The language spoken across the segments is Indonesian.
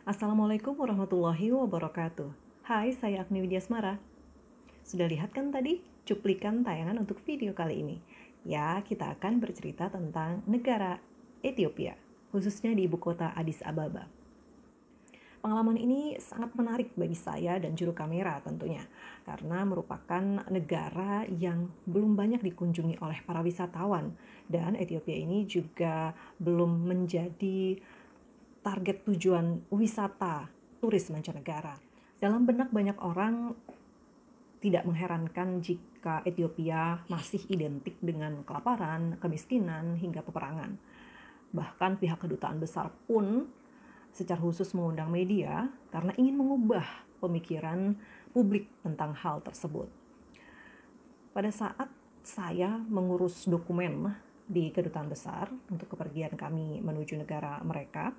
Assalamualaikum warahmatullahi wabarakatuh. Hai, saya Agni Widyasmara. Sudah lihat kan tadi cuplikan tayangan untuk video kali ini? Ya, kita akan bercerita tentang negara Ethiopia, khususnya di ibu kota Addis Ababa. Pengalaman ini sangat menarik bagi saya dan juru kamera tentunya, karena merupakan negara yang belum banyak dikunjungi oleh para wisatawan, dan Ethiopia ini juga belum menjadi target tujuan wisata turis mancanegara. Dalam benak banyak orang, tidak mengherankan jika Ethiopia masih identik dengan kelaparan, kemiskinan, hingga peperangan. Bahkan pihak kedutaan besar pun secara khusus mengundang media karena ingin mengubah pemikiran publik tentang hal tersebut. Pada saat saya mengurus dokumen di kedutaan besar untuk kepergian kami menuju negara mereka,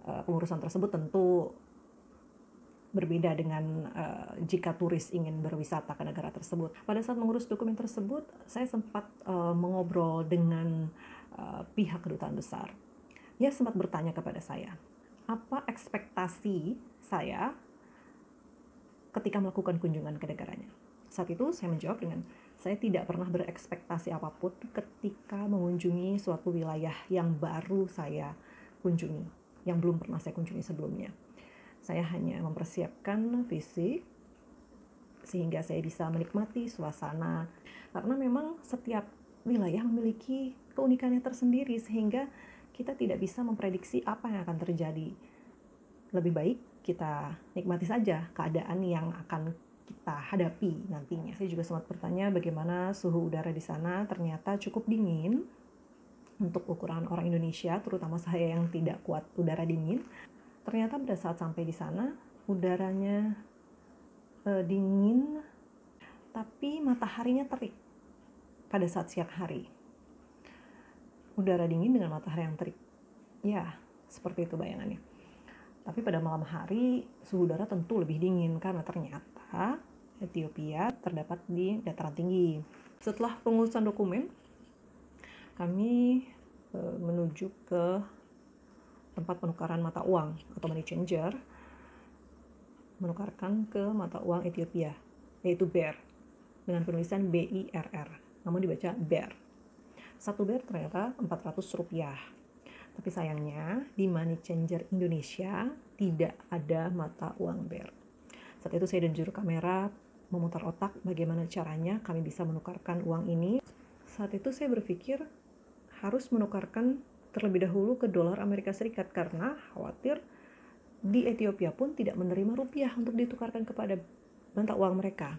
pengurusan tersebut tentu berbeda dengan jika turis ingin berwisata ke negara tersebut. Pada saat mengurus dokumen tersebut, saya sempat mengobrol dengan pihak kedutaan besar. Dia sempat bertanya kepada saya, apa ekspektasi saya ketika melakukan kunjungan ke negaranya. Saat itu saya menjawab dengan, saya tidak pernah berekspektasi apapun ketika mengunjungi suatu wilayah yang baru saya kunjungi, yang belum pernah saya kunjungi sebelumnya. Saya hanya mempersiapkan fisik sehingga saya bisa menikmati suasana, karena memang setiap wilayah memiliki keunikannya tersendiri sehingga kita tidak bisa memprediksi apa yang akan terjadi. Lebih baik kita nikmati saja keadaan yang akan kita hadapi nantinya. Saya juga sempat bertanya bagaimana suhu udara di sana. Ternyata cukup dingin untuk ukuran orang Indonesia, terutama saya yang tidak kuat udara dingin. Ternyata pada saat sampai di sana, udaranya dingin, tapi mataharinya terik pada saat siang hari. Udara dingin dengan matahari yang terik. Ya, seperti itu bayangannya. Tapi pada malam hari, suhu udara tentu lebih dingin karena ternyata Ethiopia terdapat di dataran tinggi. Setelah pengurusan dokumen, kami menuju ke tempat penukaran mata uang atau money changer, menukarkan ke mata uang Ethiopia, yaitu BER, dengan penulisan BIRR, namun dibaca BER. Satu BER ternyata Rp400. Tapi sayangnya di money changer Indonesia tidak ada mata uang BER. Saat itu saya dan juru kamera memutar otak bagaimana caranya kami bisa menukarkan uang ini. Saat itu saya berpikir harus menukarkan terlebih dahulu ke dolar Amerika Serikat karena khawatir di Ethiopia pun tidak menerima rupiah untuk ditukarkan kepada mata uang mereka.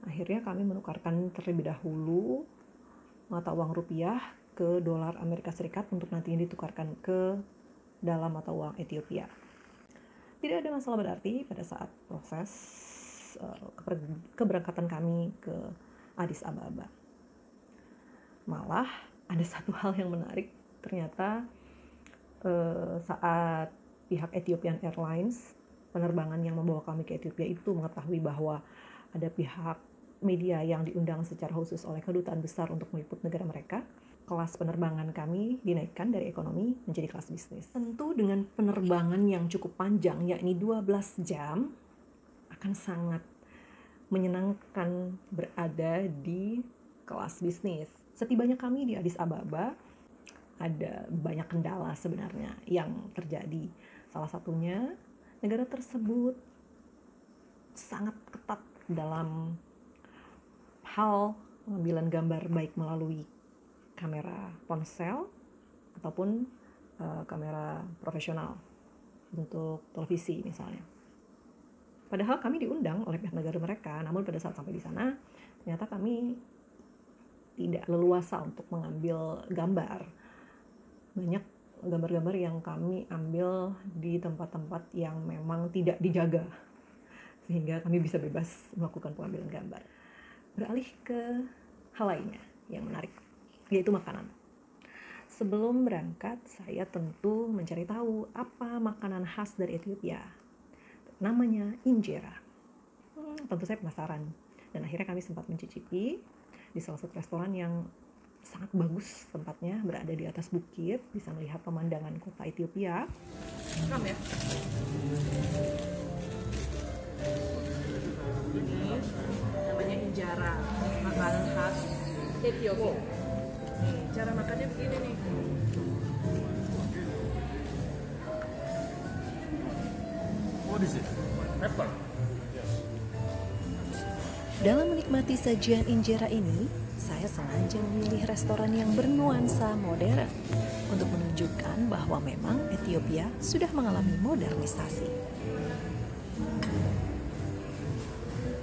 Akhirnya kami menukarkan terlebih dahulu mata uang rupiah ke dolar Amerika Serikat untuk nantinya ditukarkan ke dalam mata uang Ethiopia. Tidak ada masalah berarti pada saat proses keberangkatan kami ke Addis Ababa. Malah ada satu hal yang menarik, ternyata saat pihak Ethiopian Airlines, penerbangan yang membawa kami ke Ethiopia itu mengetahui bahwa ada pihak media yang diundang secara khusus oleh kedutaan besar untuk meliput negara mereka, kelas penerbangan kami dinaikkan dari ekonomi menjadi kelas bisnis. Tentu dengan penerbangan yang cukup panjang, yakni 12 jam, akan sangat menyenangkan berada di kelas bisnis. Setibanya kami di Addis Ababa, ada banyak kendala sebenarnya yang terjadi. Salah satunya, negara tersebut sangat ketat dalam hal pengambilan gambar baik melalui kamera ponsel ataupun kamera profesional untuk televisi misalnya. Padahal kami diundang oleh pihak negara mereka, namun pada saat sampai di sana ternyata kami tidak leluasa untuk mengambil gambar. Banyak gambar-gambar yang kami ambil di tempat-tempat yang memang tidak dijaga, sehingga kami bisa bebas melakukan pengambilan gambar. Beralih ke hal lainnya yang menarik, yaitu makanan. Sebelum berangkat, saya tentu mencari tahu apa makanan khas dari Ethiopia. Namanya injera. Tentu saya penasaran. Dan akhirnya kami sempat mencicipi di salah satu restoran yang sangat bagus tempatnya, berada di atas bukit, bisa melihat pemandangan kota Ethiopia. Rekam ya. Ini namanya injera, makanan khas Ethiopia. Nih, cara makannya begini nih. What is it? Pepper. Dalam menikmati sajian injera ini, saya sengaja memilih restoran yang bernuansa modern untuk menunjukkan bahwa memang Ethiopia sudah mengalami modernisasi.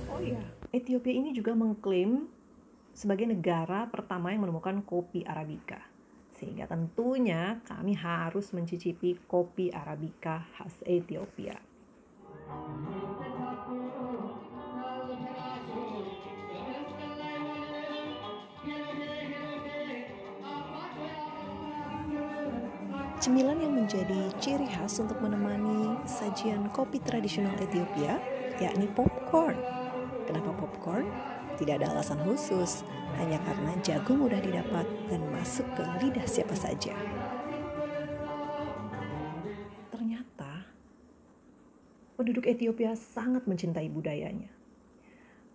Oh iya, Ethiopia ini juga mengklaim sebagai negara pertama yang menemukan kopi Arabica. Sehingga tentunya kami harus mencicipi kopi Arabica khas Ethiopia. Cemilan yang menjadi ciri khas untuk menemani sajian kopi tradisional Ethiopia yakni popcorn. Kenapa popcorn? Tidak ada alasan khusus, hanya karena jagung mudah didapat dan masuk ke lidah siapa saja. Ternyata penduduk Ethiopia sangat mencintai budayanya.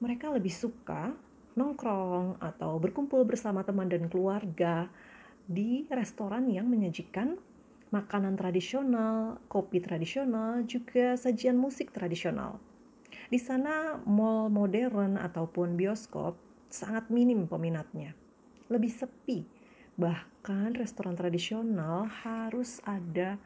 Mereka lebih suka nongkrong atau berkumpul bersama teman dan keluarga di restoran yang menyajikan makanan tradisional, kopi tradisional, juga sajian musik tradisional. Di sana mall modern ataupun bioskop sangat minim peminatnya. Lebih sepi. Bahkan restoran tradisional harus ada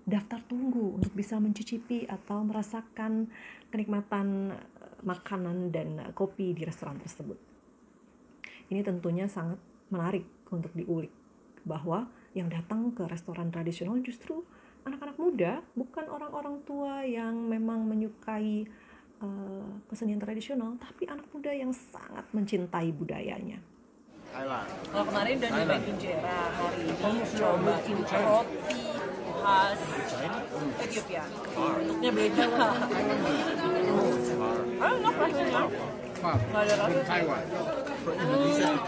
daftar tunggu untuk bisa mencicipi atau merasakan kenikmatan makanan dan kopi di restoran tersebut. Ini tentunya sangat menarik untuk diulik bahwa yang datang ke restoran tradisional justru anak-anak muda, bukan orang-orang tua yang memang menyukai kesenian tradisional, tapi anak muda yang sangat mencintai budayanya. Kalau kemarin udah nyobain injera, hari ini cobain roti khas Ethiopia. Bentuknya beda. Enak rasanya. Nggak ada rasa sih.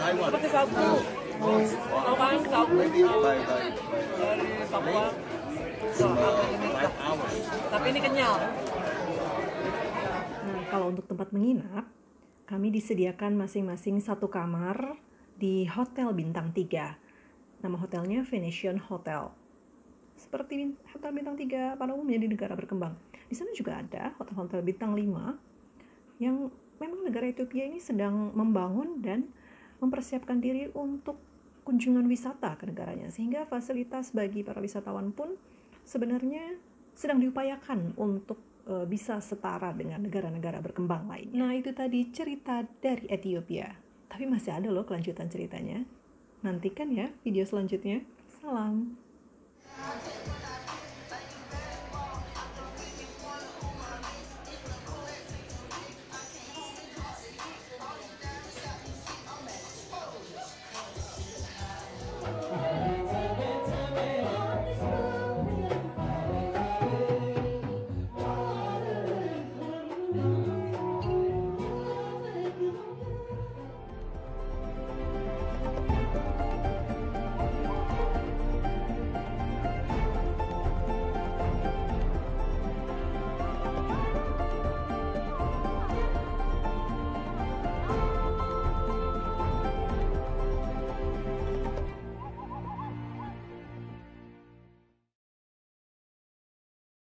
Seperti sagu. Tahu kan sagu dari Papua. Tapi ini kenyal. Nah, kalau untuk tempat menginap, kami disediakan masing-masing satu kamar di Hotel Bintang 3. Nama hotelnya Venetian Hotel. Seperti Hotel Bintang 3 pada umumnya di negara berkembang. Di sana juga ada hotel-hotel Bintang 5 yang memang negara Ethiopia ini sedang membangun dan mempersiapkan diri untuk kunjungan wisata ke negaranya. Sehingga fasilitas bagi para wisatawan pun sebenarnya sedang diupayakan untuk bisa setara dengan negara-negara berkembang lainnya. Nah, itu tadi cerita dari Ethiopia. Tapi masih ada loh kelanjutan ceritanya. Nantikan ya video selanjutnya. Salam.